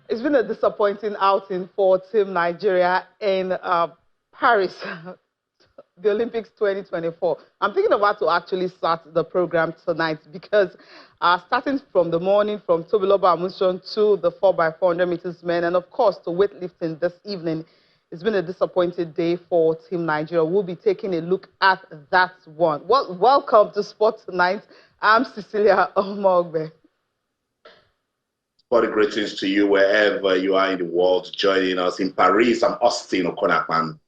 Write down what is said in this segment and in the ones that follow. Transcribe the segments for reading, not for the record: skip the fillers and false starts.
It's been a disappointing outing for Team Nigeria in Paris, the Olympics 2024. I'm thinking about to actually start the program tonight because starting from the morning from Tobi Amusan to the 4x400 meters men and of course to weightlifting this evening, it's been a disappointing day for Team Nigeria. We'll be taking a look at that one. Well, welcome to Sport Tonight. I'm Cecilia Omogbe. Body greetings to you wherever you are in the world joining us in Paris. I'm Austin Okonakman.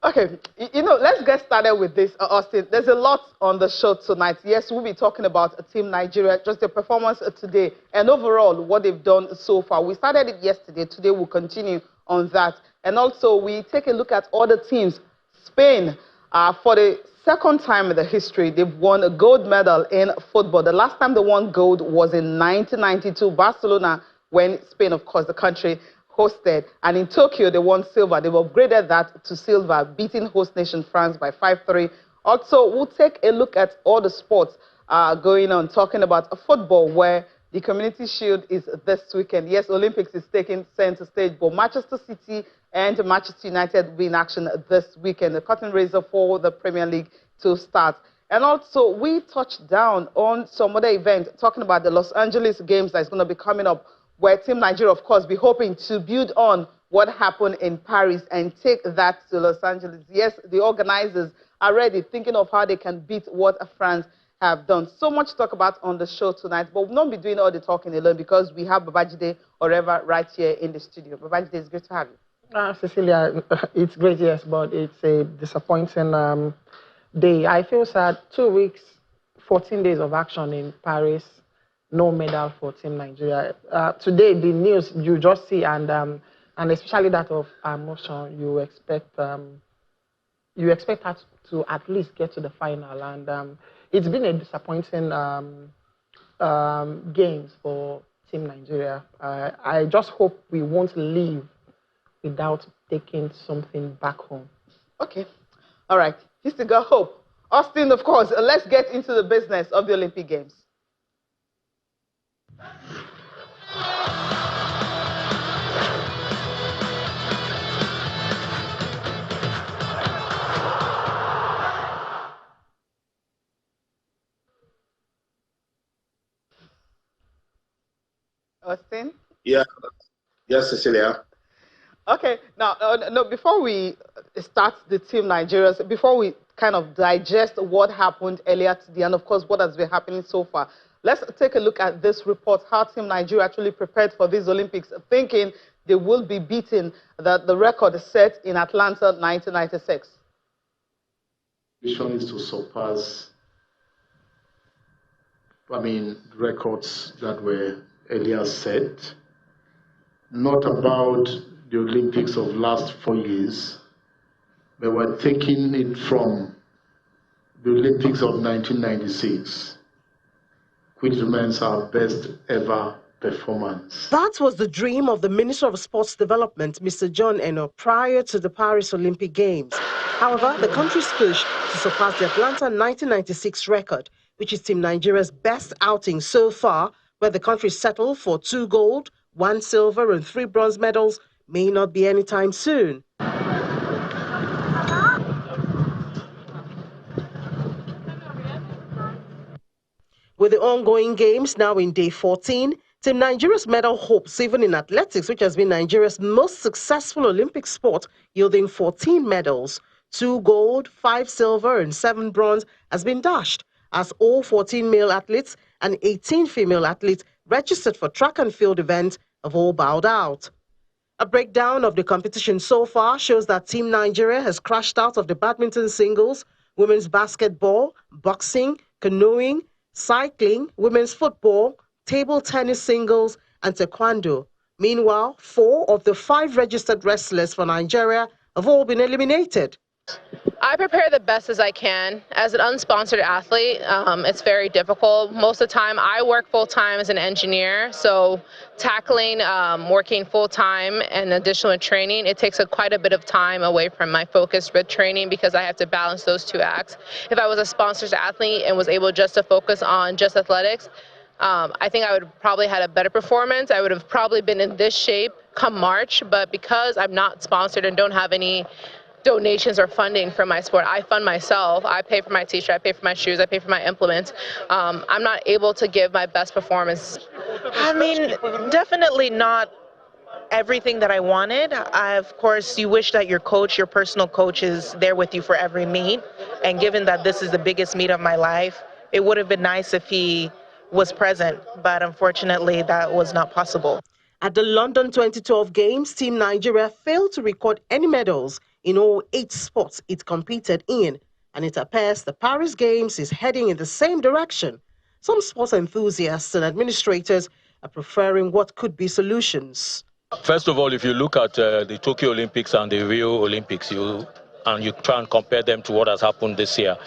Okay, let's get started with this, Austin. There's a lot on the show tonight. Yes, we'll be talking about Team Nigeria, just the performance today, and overall what they've done so far. We started it yesterday. Today we'll continue on that. And also we take a look at other teams. Spain, for the second time in the history, they've won a gold medal in football. The last time they won gold was in 1992, Barcelona, when Spain, of course, the country hosted. And in Tokyo, they won silver. They've upgraded that to silver, beating host nation France by 5-3. Also, we'll take a look at all the sports going on, talking about football, where the Community Shield is this weekend. Yes, Olympics is taking center stage, but Manchester City and Manchester United will be in action this weekend. The curtain raiser for the Premier League to start. And also, we touched down on some other events, talking about the Los Angeles Games that's going to be coming up, where Team Nigeria, of course, be hoping to build on what happened in Paris and take that to Los Angeles. Yes, the organizers are ready, thinking of how they can beat what France have done. So much to talk about on the show tonight, but we'll not be doing all the talking alone because we have Babajide Oreva right here in the studio. Babajide, it's great to have you. Cecilia, it's great, yes, but it's a disappointing day. I feel sad. 2 weeks, 14 days of action in Paris, no medal for Team Nigeria. Today, the news you just see, and especially that of Amusan, you expect her to at least get to the final, and it's been a disappointing games for Team Nigeria. I just hope we won't leave without taking something back home. Okay. All right. He's still got hope. Austin, of course, let's get into the business of the Olympic Games. Austin? Yeah. Yes, Cecilia. Okay, now, no, before we start the Team Nigeria, before we kind of digest what happened earlier today and, of course, what has been happening so far, let's take a look at this report, how Team Nigeria actually prepared for these Olympics, thinking they will be beating the record set in Atlanta 1996. Vision is to surpass, records that were earlier set, not about the Olympics of last 4 years, but we're taking it from the Olympics of 1996, which remains our best ever performance. That was the dream of the Minister of Sports Development, Mr. John Eno, prior to the Paris Olympic Games. However, the country's push to surpass the Atlanta 1996 record, which is Team Nigeria's best outing so far, where the country settled for 2 gold, 1 silver and 3 bronze medals, may not be anytime soon. With the ongoing games now in day 14, Team Nigeria's medal hopes, even in athletics, which has been Nigeria's most successful Olympic sport, yielding 14 medals, 2 gold, 5 silver and 7 bronze, has been dashed, as all 14 male athletes and 18 female athletes registered for track and field events have all bowed out. A breakdown of the competition so far shows that Team Nigeria has crashed out of the badminton singles, women's basketball, boxing, canoeing, cycling, women's football, table tennis singles, and taekwondo. Meanwhile, 4 of the 5 registered wrestlers for Nigeria have all been eliminated. I prepare the best as I can. As an unsponsored athlete, it's very difficult. Most of the time, I work full-time as an engineer, so tackling working full-time and additional training, it takes quite a bit of time away from my focus with training because I have to balance those 2 acts. If I was a sponsored athlete and was able just to focus on just athletics, I think I would probably had a better performance. I would have probably been in this shape come March, but because I'm not sponsored and don't have any donations or funding for my sport, I fund myself. I pay for my t-shirt, I pay for my shoes, I pay for my implements. I'm not able to give my best performance. I mean, definitely not everything that I wanted. Of course, you wish that your coach, your personal coach, is there with you for every meet. And given that this is the biggest meet of my life, it would have been nice if he was present. But unfortunately, that was not possible. At the London 2012 Games, Team Nigeria failed to record any medals in all 8 sports it competed in, and it appears the Paris Games is heading in the same direction. Some sports enthusiasts and administrators are preferring what could be solutions. First of all, if you look at the Tokyo Olympics and the Rio Olympics, you try and compare them to what has happened this year,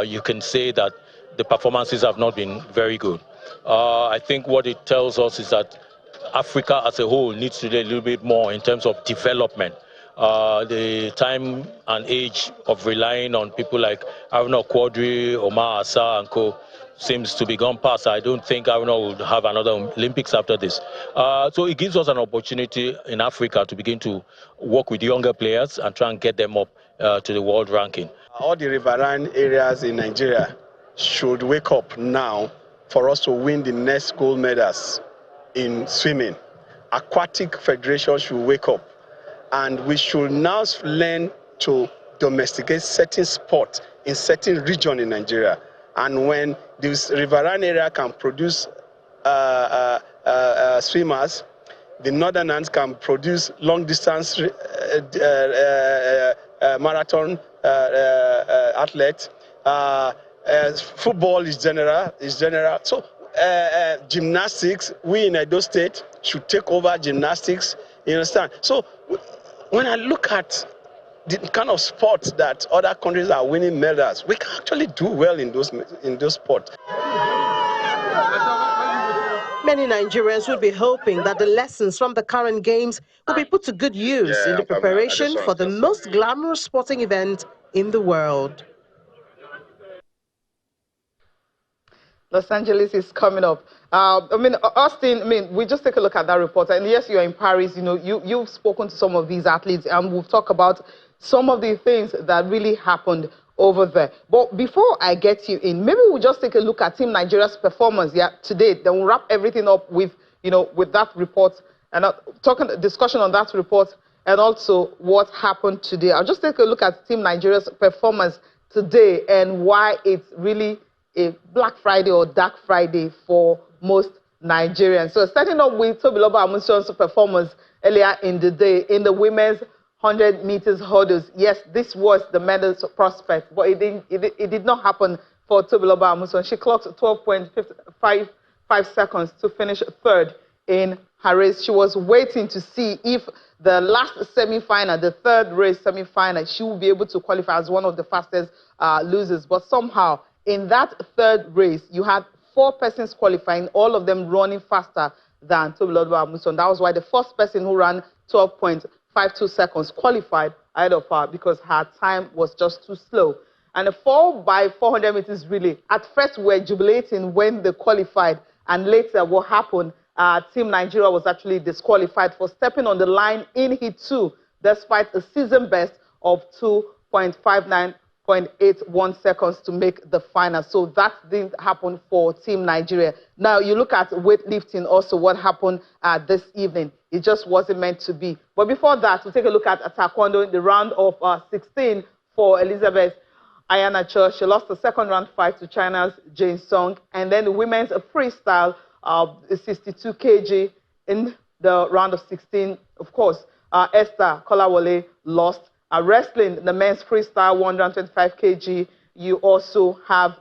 you can say that the performances have not been very good. I think what it tells us is that Africa as a whole needs to do a little bit more in terms of development. The time and age of relying on people like Aruna Quadri, Omar Asa and co. seems to be gone past. I don't think Aruna will have another Olympics after this. So it gives us an opportunity in Africa to begin to work with younger players and try and get them up to the world ranking. All the riverine areas in Nigeria should wake up now for us to win the next gold medals in swimming. Aquatic Federation should wake up, and we should now learn to domesticate certain sports in certain regions in Nigeria. And when this riverine area can produce swimmers, the northern ends can produce long distance marathon athletes. Football is general. So gymnastics, we in Edo State should take over gymnastics. You understand? So when I look at the kind of sports that other countries are winning medals, we can actually do well in those sports. Many Nigerians would be hoping that the lessons from the current games will be put to good use in the preparation for the most glamorous sporting event in the world. Los Angeles is coming up. Austin, we just take a look at that report. And yes, you're in Paris. You know, you've spoken to some of these athletes, and we've talked about some of the things that really happened over there. But before I get you in, maybe we'll just take a look at Team Nigeria's performance today. Then we'll wrap everything up with, with that report and discussion on that report and also what happened today. I'll just take a look at Team Nigeria's performance today and why it's really a Black Friday or Dark Friday for most Nigerians. So starting off with Tobi Amusan's performance earlier in the day in the women's 100 meters hurdles. Yes, this was the medal prospect, but it did not happen for Tobi Amusan. She clocked 12.55 seconds to finish third in her race. She was waiting to see if the last semi-final, the third race semi-final, she will be able to qualify as one of the fastest losers. But somehow, in that third race, you had 4 persons qualifying, all of them running faster than Tobi Amusan. That was why the first person who ran 12.52 seconds qualified ahead of her, because her time was just too slow. And the 4x400 meters relay, at first we were jubilating when they qualified, and later what happened, Team Nigeria was actually disqualified for stepping on the line in heat 2, despite a season best of 2.81 seconds to make the final. So that didn't happen for Team Nigeria. Now, you look at weightlifting also, what happened this evening. It just wasn't meant to be. But before that, we'll take a look at taekwondo in the round of 16 for Elizabeth Ayana Cho. She lost the second round fight to China's Jane Song. And then the women's freestyle, 62 kg in the round of 16. Of course, Esther Kolawole lost. Wrestling, the men's freestyle 125 kg, you also have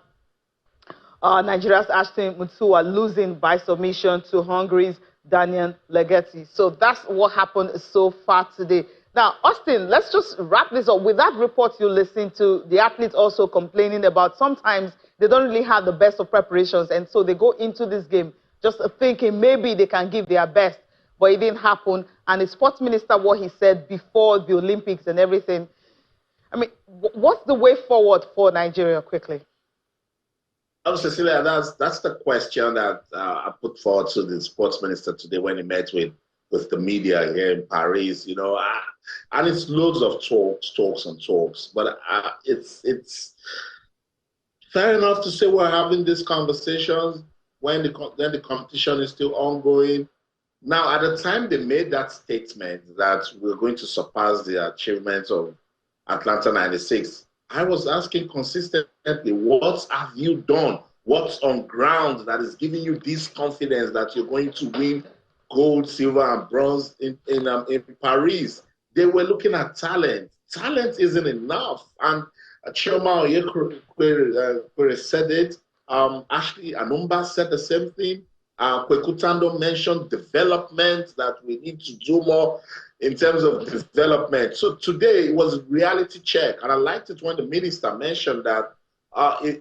Nigeria's Ashton Mutua losing by submission to Hungary's Daniel Legetti. So that's what happened so far today. Now, Austin, let's just wrap this up. With that report you listened to, the athletes also complaining about sometimes they don't really have the best of preparations, and so they go into this game just thinking maybe they can give their best. But it didn't happen. And the sports minister, what he said before the Olympics and everything. I mean, what's the way forward for Nigeria quickly? Cecilia, that's the question that I put forward to the sports minister today when he met with the media here in Paris. And it's loads of talks. But it's fair enough to say we're having these conversations when the competition is still ongoing. Now, at the time they made that statement that we're going to surpass the achievements of Atlanta 96, I was asking consistently, what have you done? What's on ground that is giving you this confidence that you're going to win gold, silver, and bronze in Paris? They were looking at talent. Talent isn't enough. And Chioma Oyekwere said it. Ashley Anumba said the same thing. Kwekutando mentioned development, that we need to do more in terms of development. So today it was a reality check. And I liked it when the minister mentioned that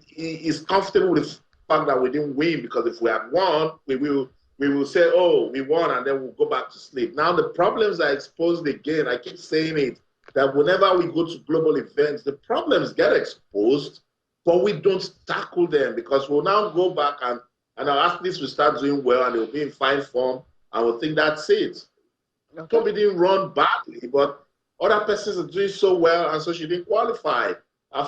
he's comfortable with the fact that we didn't win, because if we had won, we will say, oh, we won, and then we'll go back to sleep. Now the problems are exposed again. I keep saying it, that whenever we go to global events, the problems get exposed, but we don't tackle them, because we'll now go back and our athletes will start doing well and they'll be in fine form and we'll think that's it. Okay. Tobi didn't run badly, but other persons are doing so well, and so she didn't qualify.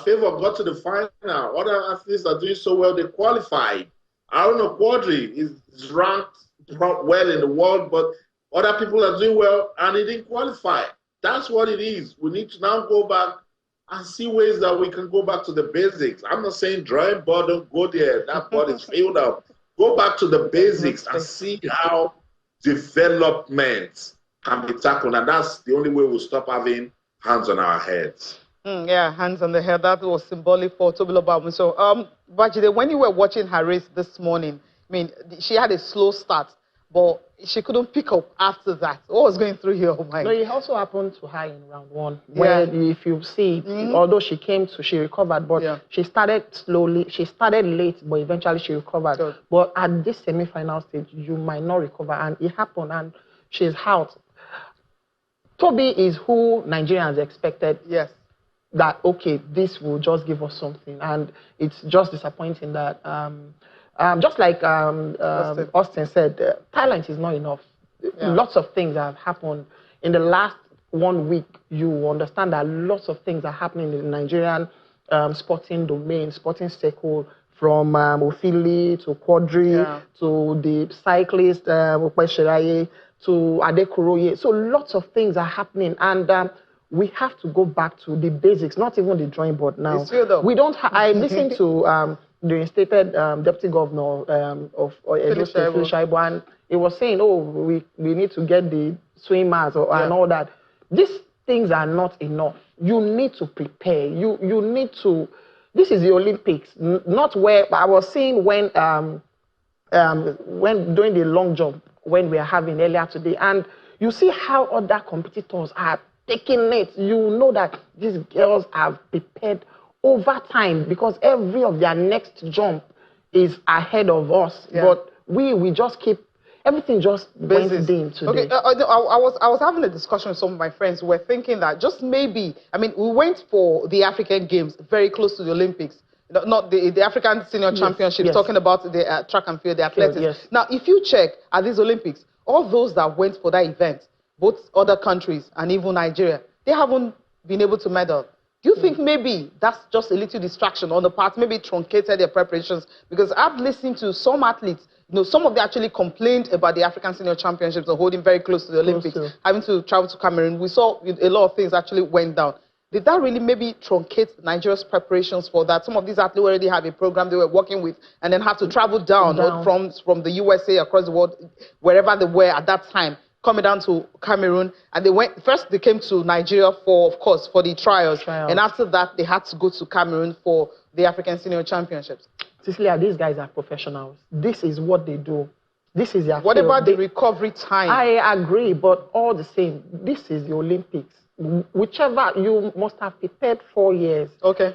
Favor got to the final. Other athletes are doing so well, they qualified. Aaron Quadri is ranked well in the world, but other people are doing well and he didn't qualify. That's what it is. We need to now go back and see ways that we can go back to the basics. I'm not saying drawing board, don't go there. That board is filled up. Go back to the basics and see how development can be tackled. And that's the only way we'll stop having hands on our heads. Yeah, hands on the head. That was symbolic for Tobi Lobamu. So, Bajide, when you were watching her race this morning, I mean, she had a slow start, but she couldn't pick up after that. What was going through your mind? No, it also happened to her in round one, where if you see, although she recovered, but she started slowly. She started late, but eventually she recovered. Good. But at this semi-final stage, you might not recover, and it happened, and she's out. Tobi is who Nigerians expected. Yes. That, okay, this will just give us something, and it's just disappointing that just like Austin said, talent is not enough. Lots of things have happened in the last 1 week. You understand that lots of things are happening in the Nigerian sporting domain, sporting circle, from Ofili to Quadri to the cyclist to Adekuroye. So lots of things are happening, and we have to go back to the basics, not even the drawing board now. It's true, though. We don't. I listened to the instated deputy governor of Edo State, Phil Shaibu, and he was saying, oh, we need to get the swimmers and all that. These things are not enough. You need to prepare. You need to. This is the Olympics, not where I was seeing when doing the long jump when we are having earlier today, and you see how other competitors are taking it. You know that these girls have prepared over time, because every of their next jump is ahead of us. But we just keep, everything just went dim today. Okay, I was having a discussion with some of my friends who were thinking that just maybe, I mean, we went for the African Games very close to the Olympics, not the African Senior Championships, talking about the track and field, the athletics. Now, if you check at these Olympics, all those that went for that event, both other countries and even Nigeria, they haven't been able to medal. Do you think maybe that's just a little distraction on the part, maybe truncated their preparations? Because I've listened to some athletes, some of them actually complained about the African Senior Championships and holding very close to the Olympics, having to travel to Cameroon. We saw a lot of things actually went down. Did that really maybe truncate Nigeria's preparations for that? Some of these athletes already have a program they were working with and then have to travel down. From the USA across the world, wherever they were at that time, coming down to Cameroon, and they came to Nigeria for the trials, and after that they had to go to Cameroon for the African Senior Championships. Cecilia, these guys are professionals. This is what they do. This is their What field. about the recovery time? I agree, but all the same, this is the Olympics. Whichever, you must have prepared 4 years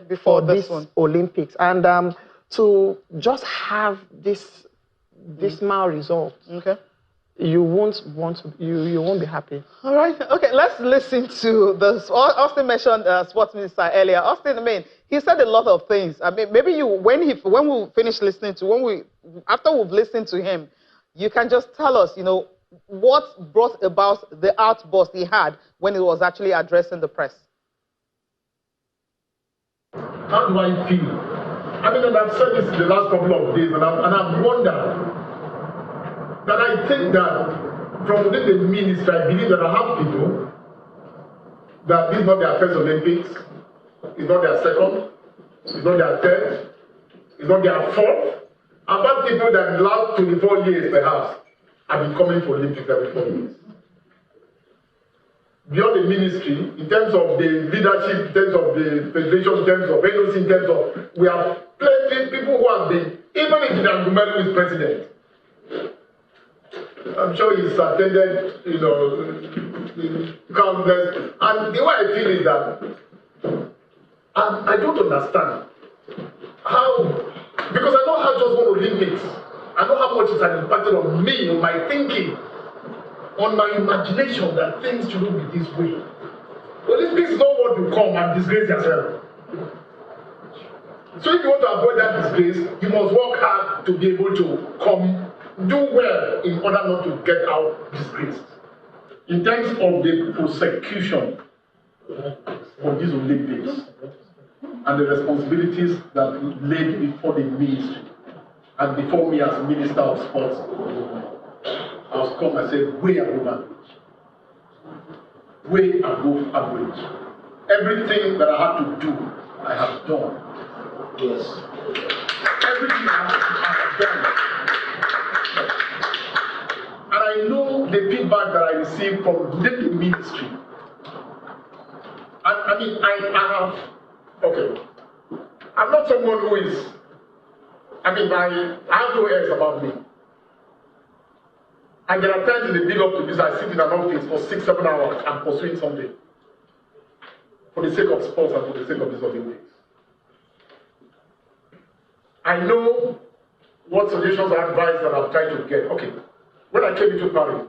before this one. Olympics, and to just have this dismal result. You won't be happy. All right. Okay, let's listen to the Austin mentioned sports minister earlier. Austin, I mean, he said a lot of things. I mean, maybe when we finish listening to, after we've listened to him, you can just tell us, what brought about the outburst he had when he was actually addressing the press. How do I feel? I mean, and I've said this in the last couple of days, and I've wondered that I think that from within the ministry, I believe that I have people that this is not their first Olympics, it's not their second, it's not their third, it's not their fourth. I've had people that in the last 24 years, perhaps, have been coming for Olympics every 4 years. Beyond the ministry, in terms of the leadership, in terms of the federation, in terms of NOC, in terms of, we have plenty people who have been, even if Gumelu is president. I'm sure he's attended, countless. And the way I feel is that I don't understand how, because I know how just one Olympics, I know how much it has impacted on me, on my thinking, on my imagination that things shouldn't be this way. Olympics is not what you come and disgrace yourself. So if you want to avoid that disgrace, you must work hard to be able to do well in order not to get out disgraced. In terms of the prosecution of these Olympics and the responsibilities that laid before the ministry and before me as Minister of Sports, I was come and said, way above average. Way above average. Everything that I had to do, I have done. Yes. Everything I have done. And I know the feedback that I received from within the ministry. I mean, I have, okay. I'm not someone who is, I have no airs about me. And there are times in the build up to this, I sit in an office for 6-7 hours and pursuing something for the sake of sports and for the sake of this Olympics. I know what suggestions and advice that I've tried to get. Okay, when I came into Paris,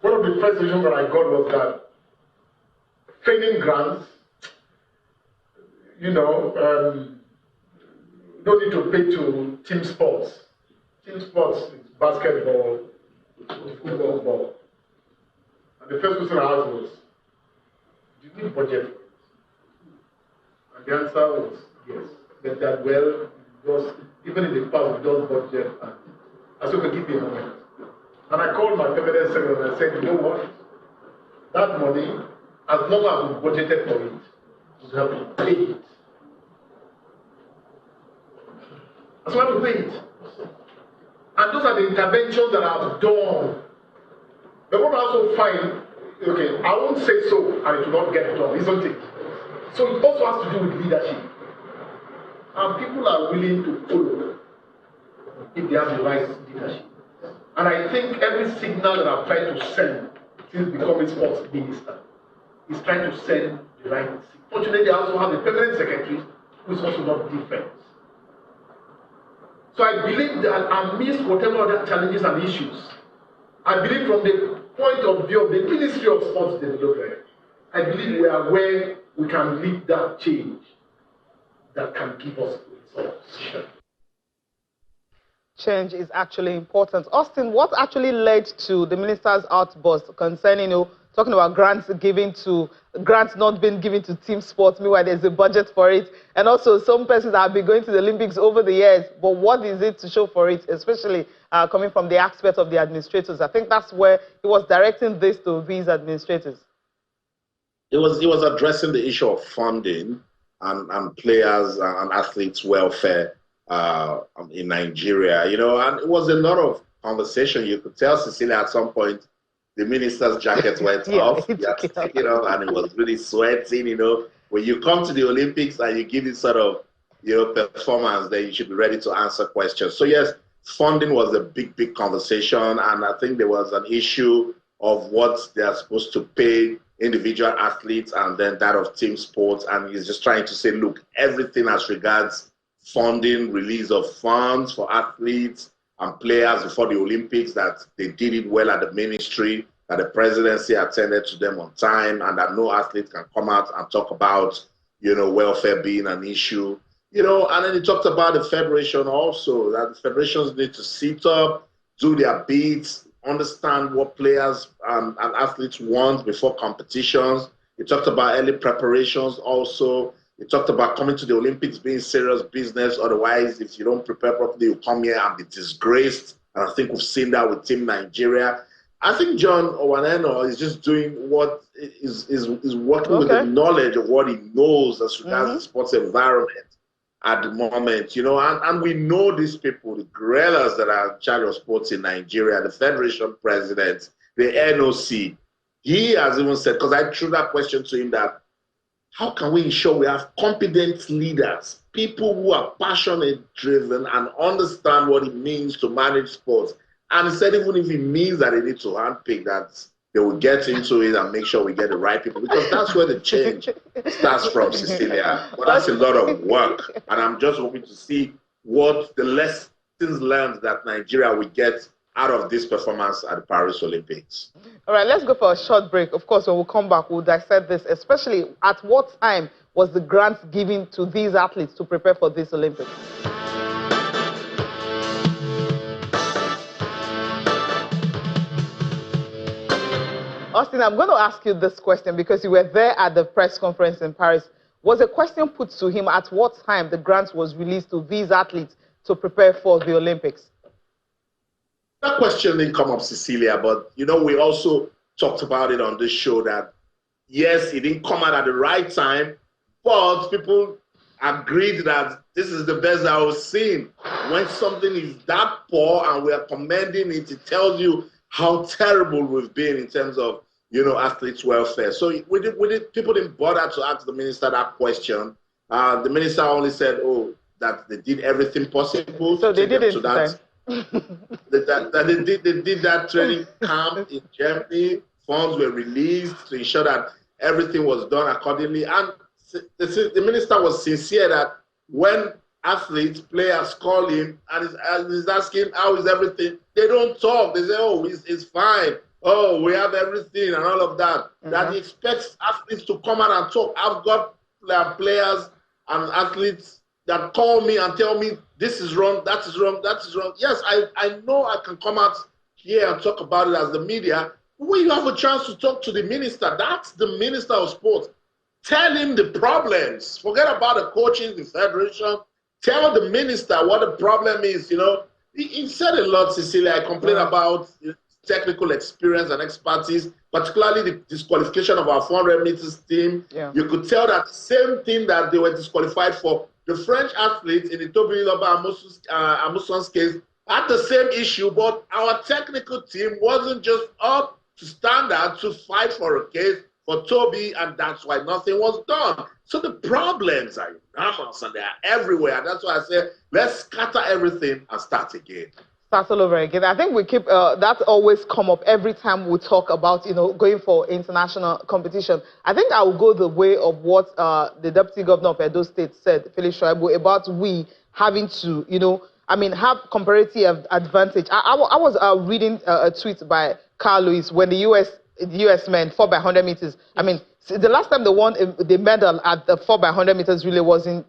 one of the first suggestions that I got was that training grants, don't need to pay to team sports. Team sports is basketball, football. And the first question I asked was, do you need budget for it? And the answer was yes. But that even in the past, we just budget and I said, we keep it money. And I called my permanent secretary and I said, you know what? That money, as long as we budgeted for it, we have to pay it. As long as we pay it. And those are the interventions that I've done. But what I also find, okay, I won't say so and it will not get done, isn't it? So it also has to do with leadership. And people are willing to follow if they have the right leadership. And I think every signal that I've tried to send since becoming sports minister is trying to send the right signal. Fortunately, I also have a permanent secretary who is also not different. So I believe that amidst whatever other challenges and issues, I believe from the point of view of the Ministry of Sports Development, I believe we are where we can lead that change that can give us results. Change is actually important. Austin, what actually led to the minister's outburst concerning, talking about grants not being given to team sports, meanwhile there's a budget for it, and also some persons have been going to the Olympics over the years, but what is it to show for it, especially coming from the aspect of the administrators? I think that's where he was directing this to these administrators. He was addressing the issue of funding and players and athletes' welfare in Nigeria, and it was a lot of conversation. You could tell Cecilia at some point the minister's jacket went off, and it was really sweating, When you come to the Olympics and you give this sort of, performance, then you should be ready to answer questions. So yes, funding was a big conversation, and I think there was an issue of what they are supposed to pay individual athletes and then that of team sports, and he's just trying to say, look, everything as regards funding, release of funds for athletes and players before the Olympics, that they did it well at the ministry, that the presidency attended to them on time, and that no athlete can come out and talk about, welfare being an issue. And then he talked about the federation also, that the federations need to sit up, do their bits, understand what players and athletes want before competitions. He talked about early preparations also. He talked about coming to the Olympics being serious business. Otherwise, if you don't prepare properly, you come here and be disgraced. And I think we've seen that with Team Nigeria. I think John Owaneno is just doing what is working with the knowledge of what he knows as regards the sports environment at the moment, and we know these people, the guerrillas that are in charge of sports in Nigeria, the federation president, the NOC. He has even said, because I threw that question to him, that how can we ensure we have competent leaders, people who are passionate, driven, and understand what it means to manage sports? And he said, even if it means that they need to handpick, that they will get into it and make sure we get the right people, because that's where the change starts from, Cecilia. But that's a lot of work. And I'm just hoping to see what the lessons learned that Nigeria will get out of this performance at the Paris Olympics. All right, let's go for a short break. Of course, when we come back, we'll dissect this, especially at what time was the grant given to these athletes to prepare for this Olympics? Austin, I'm going to ask you this question because you were there at the press conference in Paris. Was a question put to him at what time the grant was released to these athletes to prepare for the Olympics? That question didn't come up, Cecilia, but, we also talked about it on this show that, yes, it didn't come out at the right time, but people agreed that this is the best I was seeing. When something is that poor and we are commending it, it tells you how terrible we've been in terms of, athletes' welfare. So people didn't bother to ask the minister that question. The minister only said, that they did everything possible. So they did it. They did that training camp in Germany. Funds were released to ensure that everything was done accordingly. And the minister was sincere that when athletes, players call him and he's asking, how is everything? They don't talk. They say, it's fine. We have everything and all of that. That he expects athletes to come out and talk. I've got players and athletes that call me and tell me, this is wrong, that is wrong, that is wrong. Yes, I know I can come out here and talk about it as the media. When you have a chance to talk to the minister, that's the minister of sports. Tell him the problems. Forget about the coaches, the federation. Tell the minister what the problem is, He said a lot, Cecilia. I complained about technical experience and expertise, particularly the disqualification of our 400 meters team. Yeah. You could tell that same thing that they were disqualified for. The French athletes in the Tobi Amusan's case had the same issue, but our technical team wasn't just up to standard to fight for a case for Tobi, and that's why nothing was done. So the problems are enormous and they are everywhere. And that's why I say, let's scatter everything and start again. Start all over again. I think we keep that always come up every time we talk about going for international competition. I think I will go the way of what the Deputy Governor of Edo State said, Felix Shoaibu, about we having to have comparative advantage. I was reading a tweet by Carl Lewis when the US men 4x100 meters. The last time they won the medal at the 4x100 meters relay was in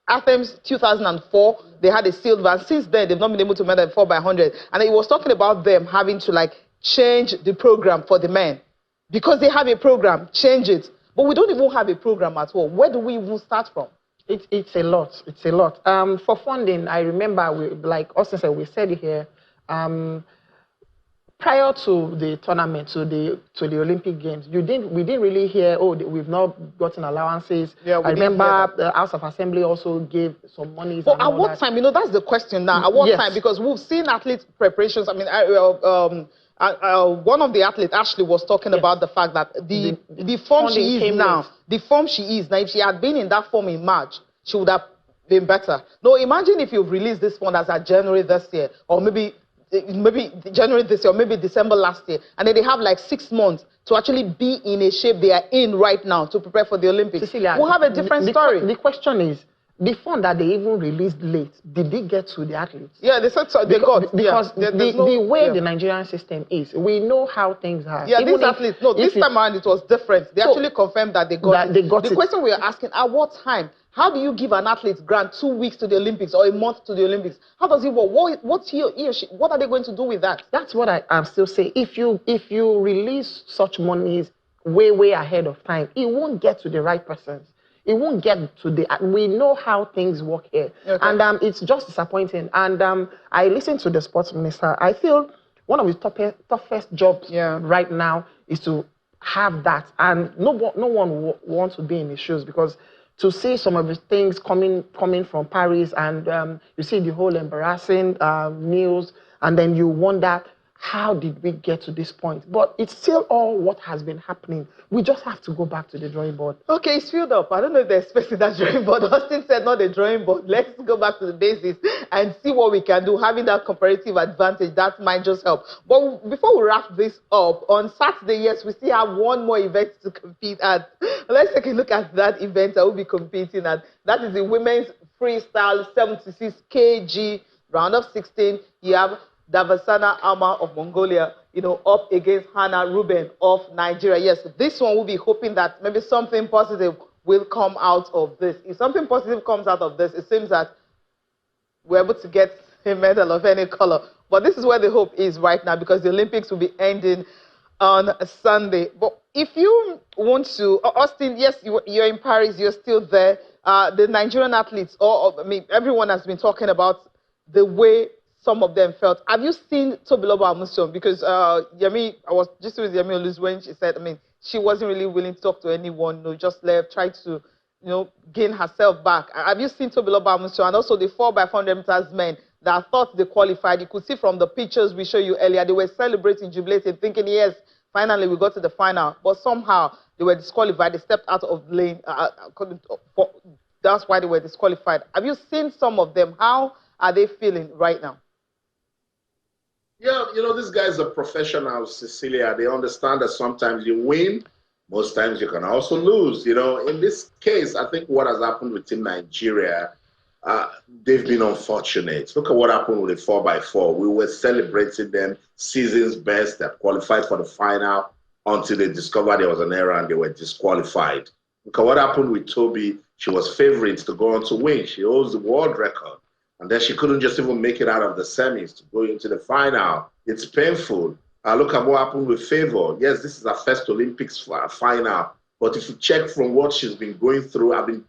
Athens 2004. They had a silver, and since then they've not been able to medal 4x100. And he was talking about them having to change the program for the men because they have a program, change it. But we don't even have a program at all. Where do we even start from? It's a lot. It's a lot. For funding, I remember, like Austin said, we said it here. Prior to the tournament, to the Olympic Games, we didn't really hear, we've not gotten allowances. Yeah, I remember the House of Assembly also gave some money. But at what time? That's the question now. At what time? Because we've seen athlete preparations. One of the athletes actually was talking about the fact that the form she is now, if she had been in that form in March, she would have been better. No, imagine if you've released this fund as at January this year, or maybe January this year, or maybe December last year, and then they have 6 months to actually be in a shape they are in right now to prepare for the Olympics. Cecilia, we'll have a different story. The question is, the fund that they even released late, did it get to the athletes? Yeah, they said so. They got because yeah, the way the Nigerian system is, we know how things are. Yeah, these athletes. No, this time around it was different. They actually confirmed that they got it. The question we are asking: at what time? How do you give an athlete grant 2 weeks to the Olympics or a month to the Olympics? How does it work? What's he or she? What are they going to do with that? That's what I'm still saying. If you release such monies way ahead of time, it won't get to the right persons. It won't get to the. We know how things work here, and it's just disappointing. And I listened to the sports minister. I feel one of his toughest jobs right now is to have that, and no one wants to be in his shoes, because to see some of the things coming from Paris, and you see the whole embarrassing news, and then you wonder, how did we get to this point? But it's still all what has been happening. We just have to go back to the drawing board. Okay, it's filled up. I don't know if they're expecting that drawing board. Austin said not the drawing board. Let's go back to the basics and see what we can do. Having that comparative advantage, that might just help. But before we wrap this up, on Saturday, yes, we still have one more event to compete at. Let's take a look at that event I will be competing at. That is the women's freestyle 76 kg round of 16. You have Davasana Ama of Mongolia, up against Hannah Ruben of Nigeria. Yes, this one will be hoping that maybe something positive will come out of this. If something positive comes out of this, it seems that we're able to get a medal of any color. But this is where the hope is right now, because the Olympics will be ending on Sunday. But if you want to, Austin, yes, you're in Paris, you're still there. The Nigerian athletes, everyone has been talking about the way some of them felt. Have you seen Tobi Amusan? Because I was just with Yemi Oluz when she said, she wasn't really willing to talk to anyone, just left, tried to, gain herself back. Have you seen Tobi Amusan? And also the 4x400 meters men that thought they qualified. You could see from the pictures we showed you earlier, they were celebrating, jubilating, thinking, yes, finally we got to the final. But somehow they were disqualified. They stepped out of lane. That's why they were disqualified. Have you seen some of them? How are they feeling right now? Yeah, these guys are professionals, Cecilia. They understand that sometimes you win, most times you can also lose. In this case, I think what has happened with Team Nigeria, they've been unfortunate. Look at what happened with the 4x4. We were celebrating them, season's best. They qualified for the final until they discovered there was an error and they were disqualified. Look at what happened with Tobi. She was favorite to go on to win. She holds the world record. And then she couldn't just even make it out of the semis to go into the final. It's painful. Look at what happened with Favor. Yes, this is her first Olympics final. But if you check from what she's been going through, I've been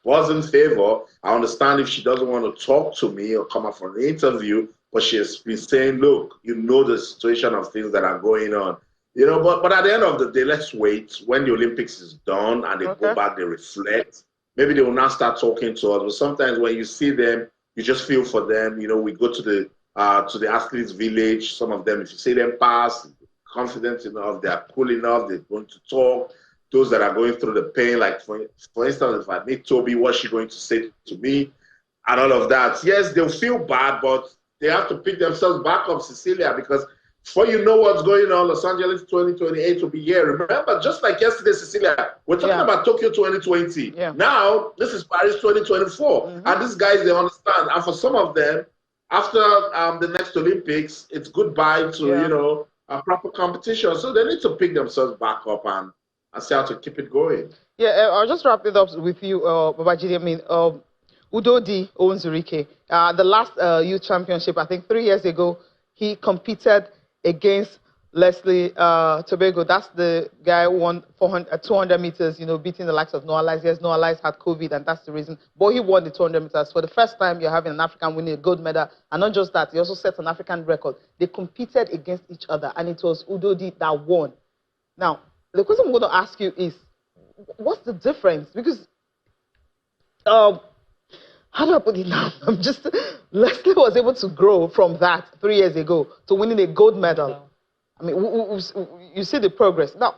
buzzing Favor. I understand if she doesn't want to talk to me or come up for an interview, but she has been saying, look, the situation of things that are going on. But at the end of the day, let's wait. When the Olympics is done and they go back, they reflect. Maybe they will now start talking to us. But sometimes when you see them, you just feel for them. We go to the athletes' village. Some of them, if you see them pass, confident enough, they are cool enough, they're going to talk. Those that are going through the pain, like for instance, if I meet Tobi, what's she going to say to me? And all of that. Yes, they'll feel bad, but they have to pick themselves back up, Cecilia, because before you know what's going on, Los Angeles 2028 will be here. Remember, just like yesterday, Cecilia, we're talking about Tokyo 2020. Yeah. Now, this is Paris 2024. And these guys, they understand. And for some of them, after the next Olympics, it's goodbye to, a proper competition. So they need to pick themselves back up and see how to keep it going. Yeah, I'll just wrap it up with you, Babajide. Udodi Onzurike, the last youth championship, I think 3 years ago, he competed against Leslie Tobago. That's the guy who won 200 meters, beating the likes of Noah Lyles. Yes, Noah Lyles had COVID, and that's the reason. But he won the 200 meters. For the first time, you're having an African winning a gold medal. And not just that, he also set an African record. They competed against each other, and it was Udodi that won. Now, the question I'm going to ask you is, what's the difference? Because, how do I put it now? Leslie was able to grow from that 3 years ago to winning a gold medal. You see the progress. Now,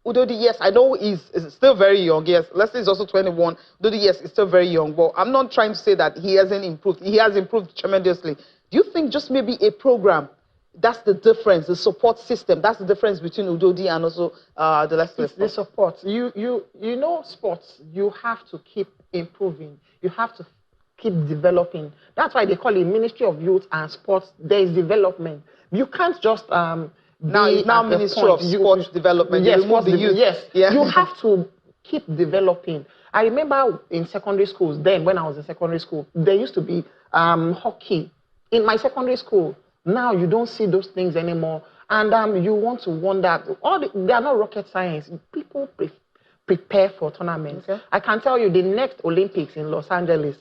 Udodi, yes, I know is still very young. Yes, Leslie is also 21. Udodi, yes, is still very young. But I'm not trying to say that he hasn't improved. He has improved tremendously. Do you think just maybe a program, that's the difference, the support system, that's the difference between Udodi and also the Leslie? It's the support. You know sports, you have to keep improving. You have to keep developing. That's why they call it Ministry of Youth and Sports. There is development. You can't just now it's now Ministry of Sports Development. Yes, remove the youth. Yes, yeah. You have to keep developing. I remember in secondary schools, then when I was in secondary school, there used to be hockey in my secondary school. Now you don't see those things anymore. And you want to wonder, they are not rocket science. People prepare for tournaments. Okay. I can tell you the next Olympics in Los Angeles,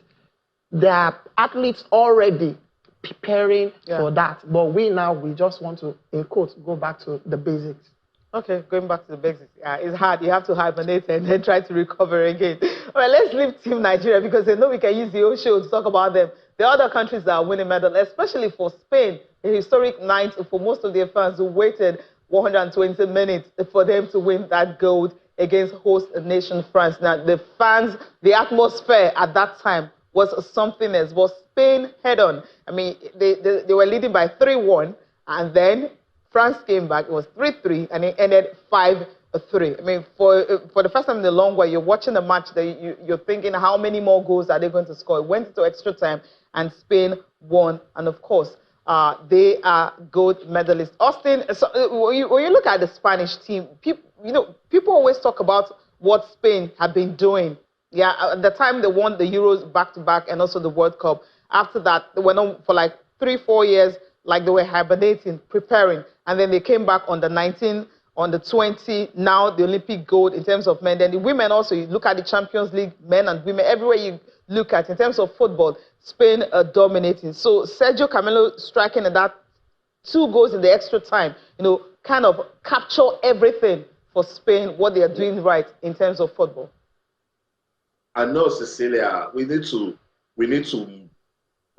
there are athletes already preparing for that. But we just want to, in quotes, go back to the basics. Okay, going back to the basics. It's hard. You have to hibernate and then try to recover again. All right, let's leave Team Nigeria because I know we can use the whole show to talk about them. The other countries that are winning medals, especially for Spain, a historic night for most of their fans who waited 120 minutes for them to win that gold against host nation France. Now, the fans, the atmosphere at that time was something else. Was Spain head-on? I mean, they were leading by 3-1, and then France came back. It was 3-3, and it ended 5-3. I mean, for the first time in a long while, you're watching the match, you're thinking, how many more goals are they going to score? It went into extra time, and Spain won. And of course, they are gold medalists. Austin, so, when you look at the Spanish team, people always talk about what Spain have been doing. Yeah, at the time they won the Euros back-to-back and also the World Cup. After that, they went on for like 3-4 years, like they were hibernating, preparing. And then they came back on the 19, on the 20, now the Olympic gold in terms of men. Then the women also, you look at the Champions League, men and women, everywhere you look at, in terms of football, Spain are dominating. So Sergio Camilo striking at that 2 goals in the extra time, kind of capture everything for Spain, what they are doing right in terms of football. I know, Cecilia, we need to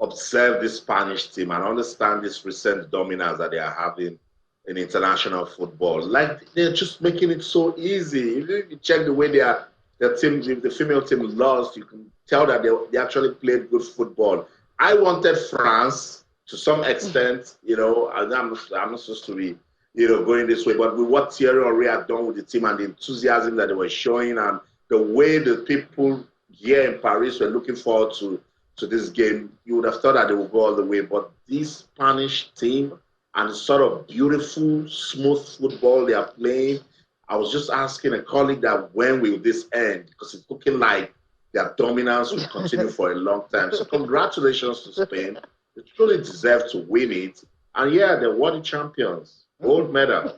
observe this Spanish team and understand this recent dominance that they are having in international football. Like, they're just making it so easy. If you check the way the female team lost, you can tell that they actually played good football. I wanted France to some extent, I'm not supposed to be, going this way, but with what Thierry Henry had done with the team and the enthusiasm that they were showing and the way the people here in Paris were looking forward to this game, you would have thought that they would go all the way. But this Spanish team and the sort of beautiful, smooth football they are playing, I was just asking a colleague that when will this end? Because it's looking like their dominance will continue for a long time. So congratulations to Spain. They truly deserve to win it. And yeah, they're world champions. Gold medal.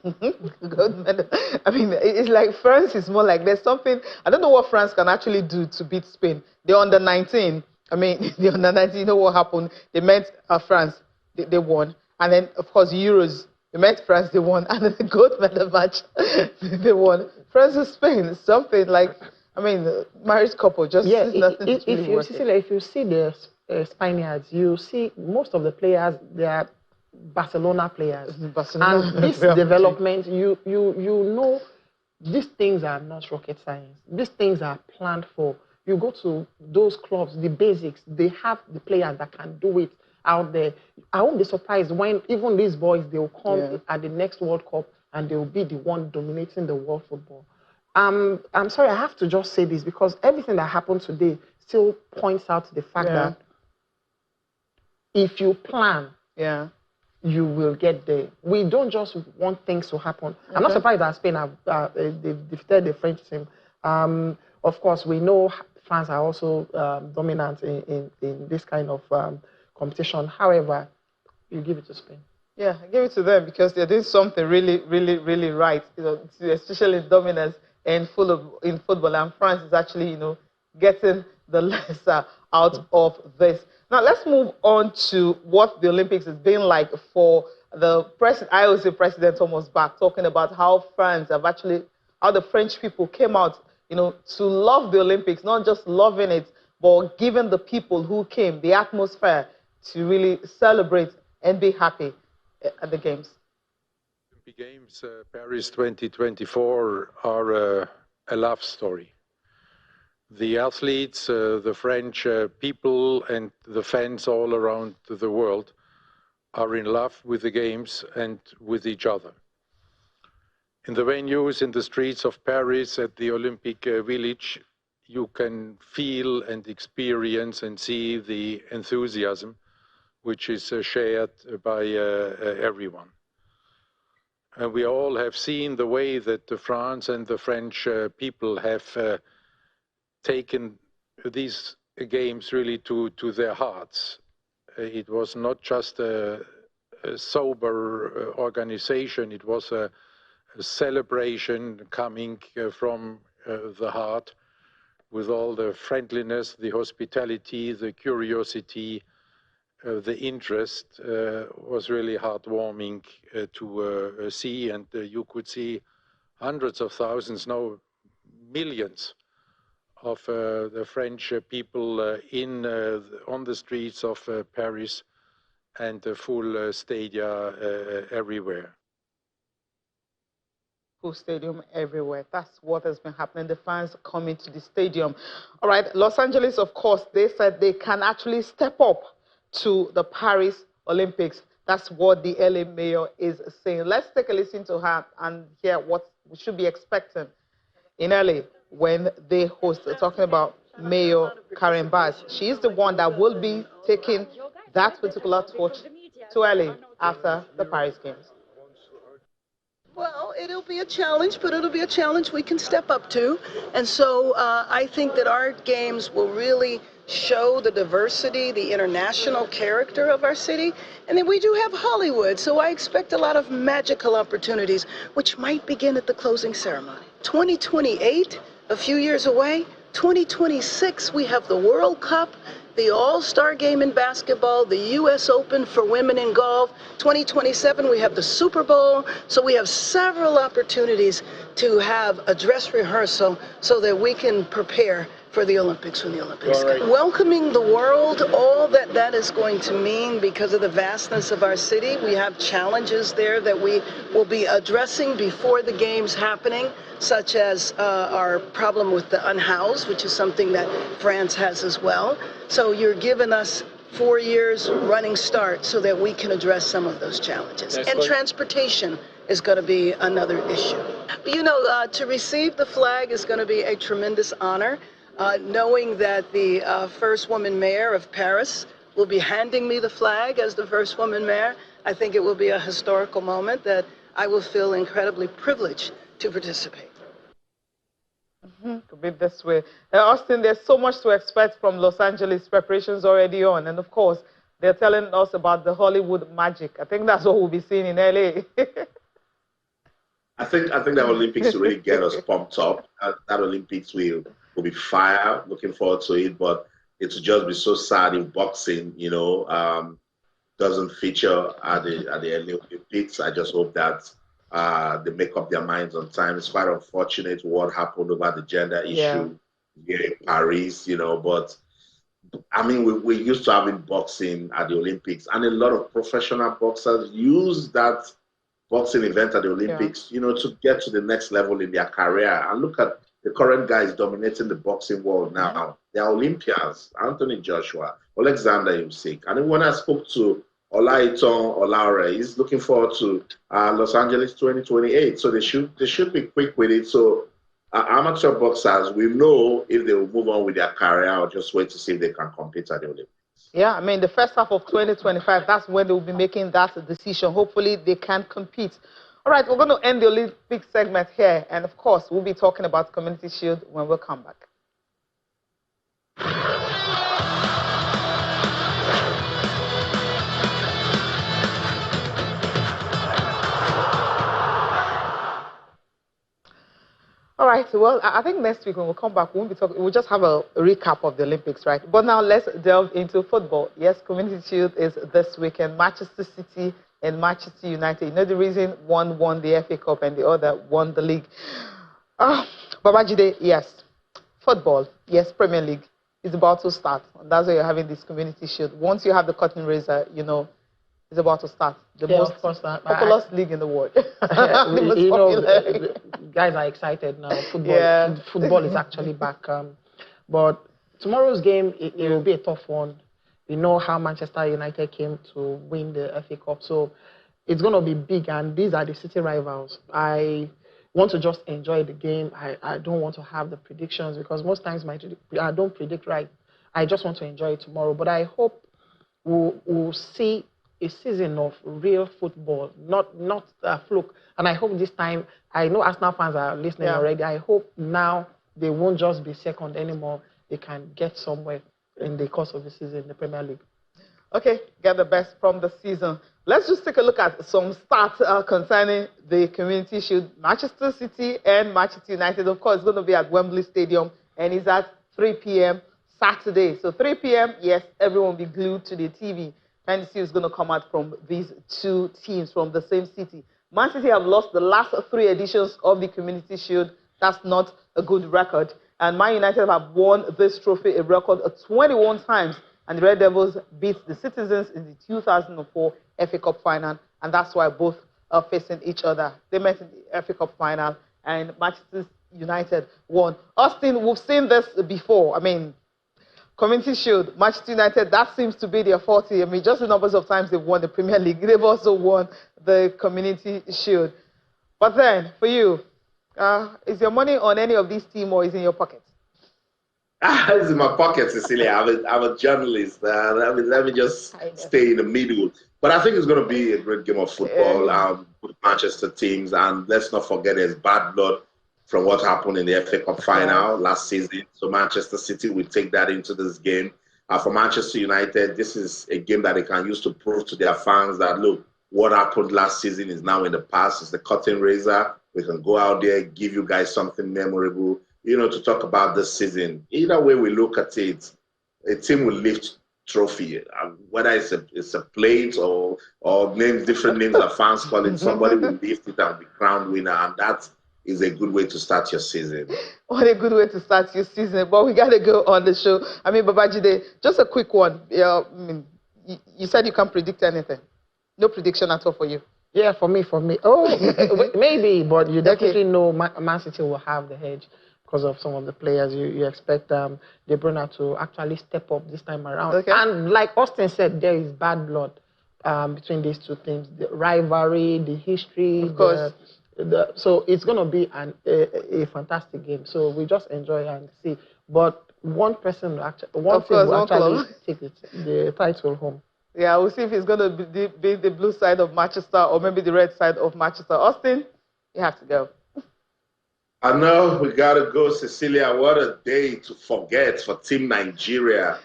Gold medal. I mean, it's like France is more like there's something. I don't know what France can actually do to beat Spain. They're under 19. I mean, they're under 19. You know what happened? They met France. They won. And then, of course, Euros. They met France. They won. And then the gold medal match, they won. France and Spain. Something like, I mean, marriage couple. Just nothing. If you see the Spaniards, you see most of the players, they are Barcelona players. And this development, you know, these things are not rocket science. These things are planned for. You go to those clubs, the basics, they have the players that can do it out there. I won't be surprised when even these boys, they will come at the next World Cup and they will be the one dominating the world football. I'm sorry, I have to just say this because everything that happened today still points out to the fact that if you plan, you will get there. We don't just want things to happen. I'm not surprised that Spain have defeated the French team. Of course, we know France are also dominant in this kind of competition. However, you give it to Spain. Yeah, I give it to them because they're doing something really, really, really right. Especially dominance in football, and France is actually, getting the lesser out of this. Now, let's move on to what the Olympics has been like for the IOC president Thomas Bach, talking about how how the French people came out, to love the Olympics, not just loving it, but giving the people who came the atmosphere to really celebrate and be happy at the Games. Olympic Games, Paris 2024 are a love story. The athletes, the French people and the fans all around the world are in love with the Games and with each other. In the venues, in the streets of Paris, at the Olympic Village, you can feel and experience and see the enthusiasm which is shared by everyone. And we all have seen the way that the France and the French people have taken these games really to their hearts. It was not just a sober organization, it was a celebration coming from the heart, with all the friendliness, the hospitality, the curiosity, the interest. Was really heartwarming to see, and you could see hundreds of thousands, no, millions of the French people on the streets of Paris, and the full stadia everywhere. Full stadium everywhere. That's what has been happening. The fans coming to the stadium. All right, Los Angeles, of course, they said they can actually step up to the Paris Olympics. That's what the LA mayor is saying. Let's take a listen to her and hear what we should be expecting in LA when they host. They're talking about Mayor Karen Bass. She is the one that will be taking that particular torch to LA after the Paris Games. Well, it'll be a challenge, but it'll be a challenge we can step up to. And so I think that our games will really show the diversity, the international character of our city. And then we do have Hollywood, so I expect a lot of magical opportunities, which might begin at the closing ceremony. 2028, a few years away. 2026, we have the World Cup, the All-Star Game in basketball, the U.S. Open for women in golf. 2027, we have the Super Bowl. So we have several opportunities to have a dress rehearsal so that we can prepare for the Olympics when the Olympics come. Welcoming the world, all that is going to mean because of the vastness of our city. We have challenges there that we will be addressing before the games happening, such as our problem with the unhoused, which is something that France has as well. So you're giving us 4 years running start so that we can address some of those challenges. And transportation is going to be another issue. You know, to receive the flag is going to be a tremendous honor. Knowing that the first woman mayor of Paris will be handing me the flag as the first woman mayor, I think it will be a historical moment that I will feel incredibly privileged to participate. Could be this way. Austin, there's so much to expect from Los Angeles. Preparations already on. And of course, they're telling us about the Hollywood magic. I think that's what we'll be seeing in LA. I think the Olympics will really get us pumped up. That Olympics will be fire. Looking forward to it, but it will just be so sad if boxing, doesn't feature at the Olympics. I just hope that they make up their minds on time. It's quite unfortunate what happened over the gender issue here in Paris, but I mean, we're used to having boxing at the Olympics, and a lot of professional boxers use that boxing event at the Olympics, to get to the next level in their career. And look at the current guys dominating the boxing world now. They are Olympians. Anthony Joshua, Alexander Usyk. And when I spoke to Olaiton Olaore, he's looking forward to Los Angeles 2028. So they should be quick with it. So amateur boxers, we know if they will move on with their career or just wait to see if they can compete at the Olympics. Yeah, I mean, the first half of 2025, that's when they will be making that decision. Hopefully, they can compete. All right, we're going to end the Olympic segment here. And of course, we'll be talking about Community Shield when we come back. All right, well, I think next week when we come back, we won't be talking, we'll just have a recap of the Olympics, right? But now let's delve into football. Yes, Community Shield is this weekend. Manchester City and Manchester United. You know the reason one won the FA Cup and the other won the league. Babajide, yes. Football, yes, Premier League is about to start. And that's why you're having this Community Shield. Once you have the curtain raiser, it's about to start. The most populous league in the world. Guys are excited now. Football is actually back. But tomorrow's game, it will be a tough one. We know how Manchester United came to win the FA Cup. So it's going to be big. And these are the city rivals. I want to just enjoy the game. I don't want to have the predictions because most times I don't predict right. I just want to enjoy it tomorrow. But I hope we'll see a season of real football, not a fluke. And I hope this time, I know Arsenal fans are listening already. I hope now they won't just be second anymore. They can get somewhere in the course of the season in the Premier League. Okay, get the best from the season. Let's just take a look at some stats concerning the Community Shield. Manchester City and Manchester United, of course, is going to be at Wembley Stadium, and it's at 3 p.m. Saturday. So 3 p.m., yes, everyone will be glued to the TV and to see who's going to come out from these two teams from the same city. Man City have lost the last 3 editions of the Community Shield. That's not a good record. And Man United have won this trophy a record of 21 times. And the Red Devils beat the Citizens in the 2004 FA Cup final. And that's why both are facing each other. They met in the FA Cup final, and Manchester United won. Austin, we've seen this before. I mean, Community Shield, Manchester United, that seems to be their forte. I mean, just the numbers of times they've won the Premier League. They've also won the Community Shield. But then, for you, is your money on any of these teams or is it in your pocket? It's in my pocket, Cecilia. I'm a journalist. Let me just stay in the middle. But I think it's going to be a great game of football with Manchester teams. And let's not forget there's bad blood from what happened in the FA Cup final last season. So Manchester City will take that into this game. For Manchester United, this is a game that they can use to prove to their fans that, look, what happened last season is now in the past. It's the curtain raiser. We can go out there, give you guys something memorable, to talk about this season. Either way we look at it, a team will lift trophy. Whether it's a plate or different names that fans call it, somebody will lift it and be crowned winner. And that is a good way to start your season. What a good way to start your season. But we got to go on the show. I mean, Babajide, just a quick one. You said you can't predict anything. No prediction at all for you. Yeah, for me. Oh, maybe, but you definitely know Man City will have the edge because of some of the players. You expect De Bruyne to actually step up this time around. Okay. And like Austin said, there is bad blood between these two teams. The rivalry, the history. Of course. So it's going to be a fantastic game. So we just enjoy and see. But one person will actually, take the title home. Yeah, we'll see if it's going to be the blue side of Manchester or maybe the red side of Manchester. Austin, you have to go. I know we got to go, Cecilia. What a day to forget for Team Nigeria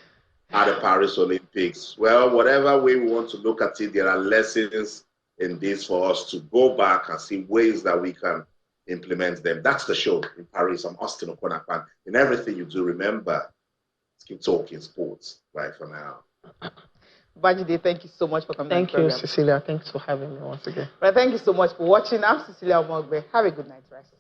at the Paris Olympics. Well, whatever way we want to look at it, there are lessons in this for us to go back and see ways that we can implement them. That's the show in Paris. I'm Austin Okonakpan. In everything you do, remember, keep talking sports. Bye for now. Bajide, thank you so much for coming. Thank you, Cecilia. Thanks for having me once again. Well, thank you so much for watching. I'm Cecilia Omogbe. Have a good night rest.